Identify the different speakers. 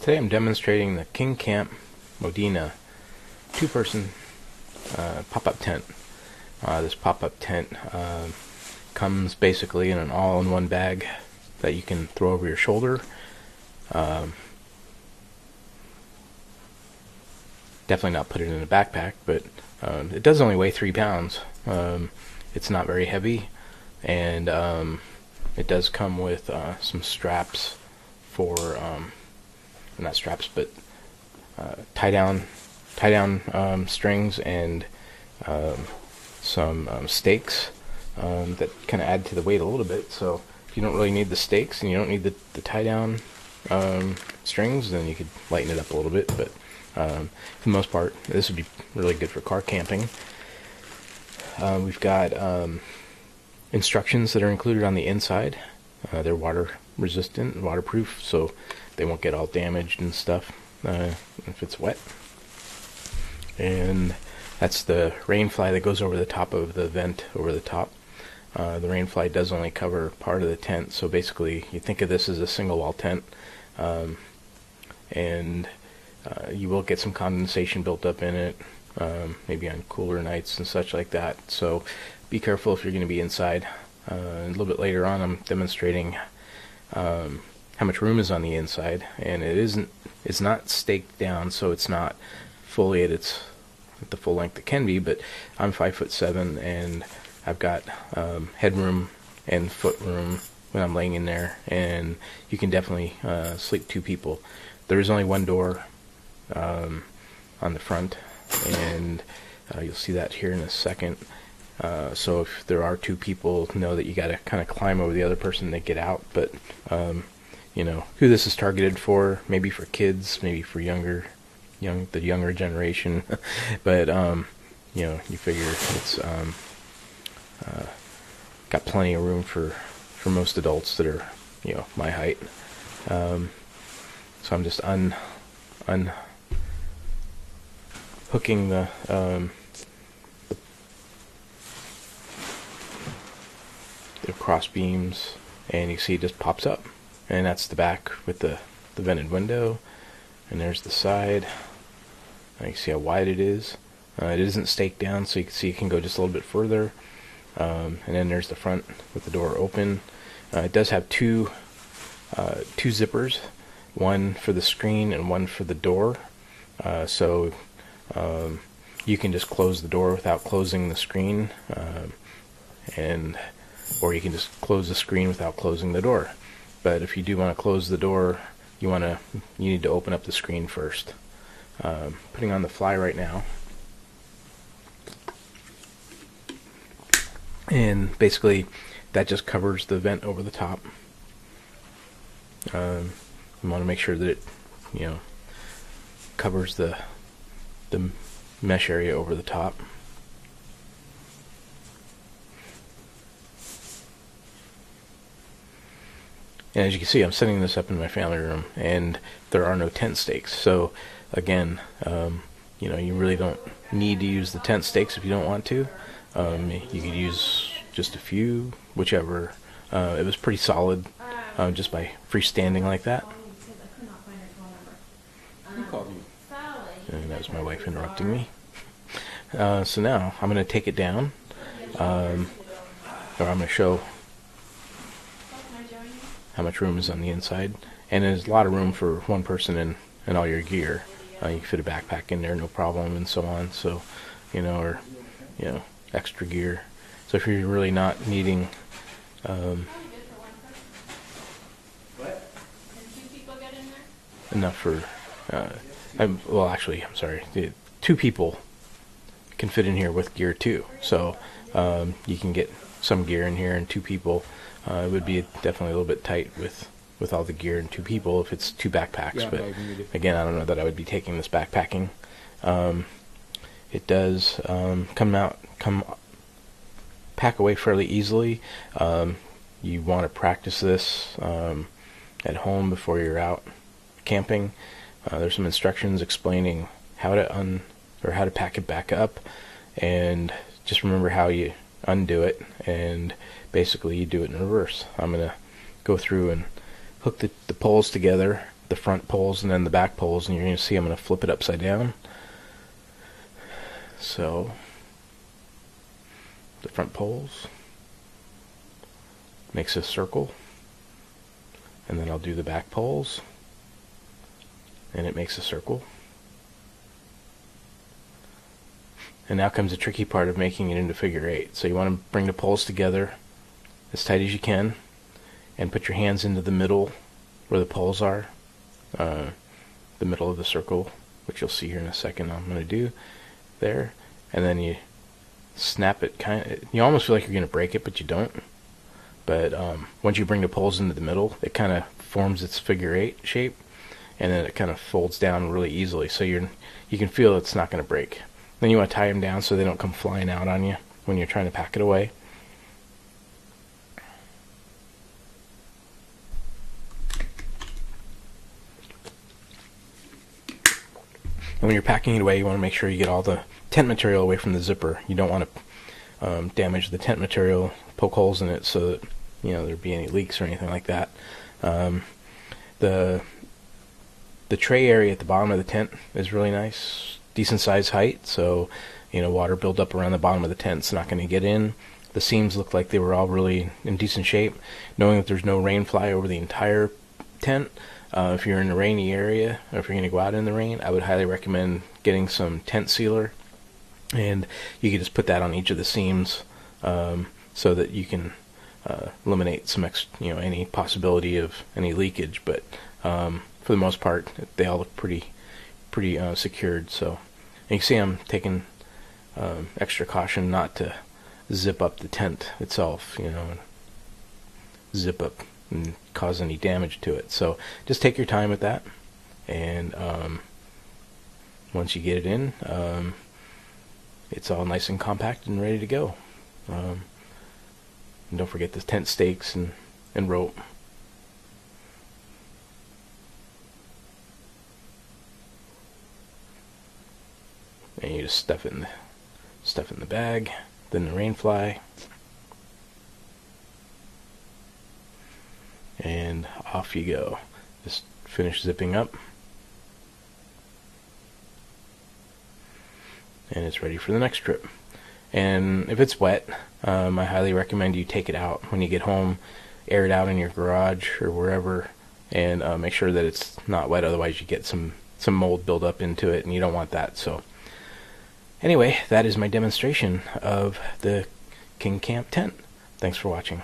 Speaker 1: Today I'm demonstrating the KingCamp MODENA two-person pop-up tent. This pop-up tent comes basically in an all-in-one bag that you can throw over your shoulder. Definitely not put it in a backpack, but it does only weigh 3 pounds. It's not very heavy, and it does come with some straps for not straps, but tie down strings and some stakes that kind of add to the weight a little bit. So if you don't really need the stakes and you don't need the tie down strings, then you could lighten it up a little bit. But for the most part, this would be really good for car camping. We've got instructions that are included on the inside. They're water resistant and waterproof, so they won't get all damaged and stuff if it's wet. And that's the rain fly that goes over the top of the vent over the top. The rain fly does only cover part of the tent, so basically you think of this as a single wall tent, and you will get some condensation built up in it, maybe on cooler nights and such like that. So be careful if you're going to be inside. A little bit later on I'm demonstrating how much room is on the inside, and it's not staked down, so it's not fully at the full length it can be. But I'm 5'7", and I've got headroom and foot room when I'm laying in there, and you can definitely sleep 2 people. There is only one door on the front, and you'll see that here in a second. So if there are 2 people, know that you got to kind of climb over the other person to get out. But you know who this is targeted for? Maybe for kids, maybe for the younger generation. But you know, you figure it's got plenty of room for most adults that are, you know, my height. So I'm just unhooking the cross beams, and you see it just pops up, and that's the back with the vented window, and there's the side. Now you see how wide it is. It isn't staked down, so you can see it can go just a little bit further. And then there's the front with the door open. It does have two zippers, one for the screen and one for the door. So you can just close the door without closing the screen, or you can just close the screen without closing the door. But if you do want to close the door, you need to open up the screen first. Putting on the fly right now, and basically that just covers the vent over the top. You want to make sure that it, you know, covers the mesh area over the top. And as you can see, I'm setting this up in my family room, and there are no tent stakes. So again, you know, you really don't need to use the tent stakes if you don't want to. You could use just a few, whichever. It was pretty solid, just by freestanding like that.
Speaker 2: Who called you?
Speaker 1: And that was my wife interrupting me. So now I'm going to take it down, or I'm going to show how much room is on the inside. And there's a lot of room for one person and all your gear. You can fit a backpack in there, no problem, and so on. So, you know, or, you know, extra gear. So if you're really not needing enough for well, actually, I'm sorry, 2 people can fit in here with gear too. So you can get some gear in here, and 2 people. It would be definitely a little bbit tight with all the gear and 2 people if it's 2 backpacks. Yeah, but again, I don't know that I would be taking this backpacking. It does pack away fairly easily. You want to practice this at home before you're out camping. There's some instructions explaining how to pack it back up, and just remember how you undo it, and basically you do it in reverse. I'm gonna go through and hook the poles together, the front poles and then the back poles, and you're going to see I'm going to flip it upside down. So the front poles makes a circle, and then I'll do the back poles and it makes a circle. And now comes the tricky part of making it into figure 8. So you want to bring the poles together as tight as you can and put your hands into the middle where the poles are, the middle of the circle, which you'll see here in a second I'm going to do there. And then you snap it, you almost feel like you're going to break it, but you don't. But once you bring the poles into the middle, it kind of forms its figure 8 shape, and then it kind of folds down really easily, so you can feel it's not going to break. Then you want to tie them down so they don't come flying out on you when you're trying to pack it away. And when you're packing it away, you want to make sure you get all the tent material away from the zipper. You don't want to damage the tent material, poke holes in it so that there'd be any leaks or anything like that. The tray area at the bottom of the tent is really nice, decent size height, so water build up around the bottom of the tent's not going to get in. The seams look like they were all really in decent shape. Knowing that there's no rain fly over the entire tent, if you're in a rainy area or if you're going to go out in the rain, I would highly recommend getting some tent sealer, and you can just put that on each of the seams so that you can eliminate some any possibility of any leakage. But for the most part, they all look pretty secured. So, and you can see I'm taking extra caution not to zip up the tent itself, and zip up and cause any damage to it. So just take your time with that, and once you get it in, it's all nice and compact and ready to go. And don't forget the tent stakes and rope. And you just stuff it in the bag, then the rain fly, and off you go. Just finish zipping up, and it's ready for the next trip. And if it's wet, I highly recommend you take it out when you get home, air it out in your garage or wherever, and make sure that it's not wet, otherwise you get some mold build up into it, and you don't want that. So anyway, that is my demonstration of the KingCamp tent. Thanks for watching.